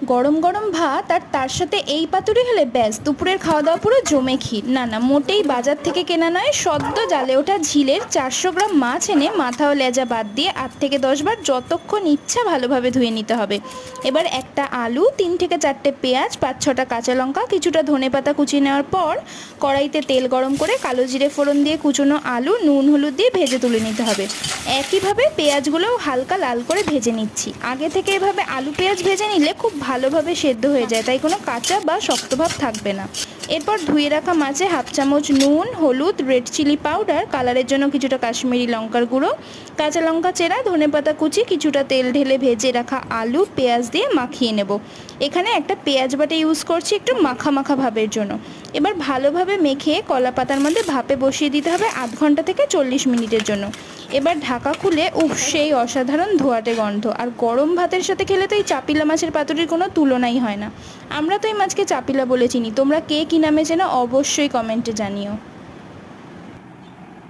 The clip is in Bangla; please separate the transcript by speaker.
Speaker 1: গরম গরম ভাত আর তার সাথে এই পাতুরি হলে ব্যাস দুপুরের খাওয়া দাওয়া পুরো জমে ক্ষীর। না না, মোটেই বাজার থেকে কেনা নয়, সদ্য জালে ওঠা ঝিলের 400 গ্রাম মাছ এনে মাথা ও লেজা বাদ দিয়ে 8 থেকে 10 বার যতক্ষণ ইচ্ছা ভালোভাবে ধুয়ে নিতে হবে। এবার একটা আলু, 3 থেকে 4টে পেঁয়াজ, 5-6টা কাঁচা লঙ্কা, কিছুটা ধনেপাতা কুচিয়ে নেওয়ার পর কড়াইতে তেল গরম করে কালো জিরে ফোড়ন দিয়ে কুচনো আলু নুন হলুদ দিয়ে ভেজে তুলে নিতে হবে। একইভাবে পেঁয়াজগুলোও হালকা লাল করে ভেজে নিচ্ছি। আগে থেকে এভাবে আলু পেঁয়াজ ভেজে নিলে খুব ভালোভাবে সেদ্ধ হয়ে যায়, তাই কোনো কাঁচা বা শক্ত ভাব থাকবে না। এরপর ধুয়ে রাখা মাছে হাফ চামচ নুন, হলুদ, রেড চিলি পাউডার, কালারের জন্য কিছুটা কাশ্মীরি লঙ্কার গুঁড়ো, কাঁচা লঙ্কা চেরা, ধনেপাতা কুচি, কিছুটা তেল ঢেলে ভেজে রাখা আলু পেঁয়াজ দিয়ে মাখিয়ে নেব। এখানে একটা পেঁয়াজ বাটা ইউজ করছি একটু মাখা মাখা ভাবের জন্য। এবার ভালোভাবে মেখে কলা পাতার মধ্যে ভাপে বসিয়ে দিতে হবে 1/2 ঘন্টা থেকে 40 মিনিটের জন্য। এবার ঢাকা খুলে সেই অসাধারণ ধোঁয়াটে গন্ধ, আর গরম ভাতের সাথে খেলে তো এই চাপিলা মাছের পাতুরির কোনো তুলনাই হয় না। আমরা তো এই মাছকে চাপিলা বলে চিনি, তোমরা কে কী নামে চেনো অবশ্যই কমেন্টে জানিও।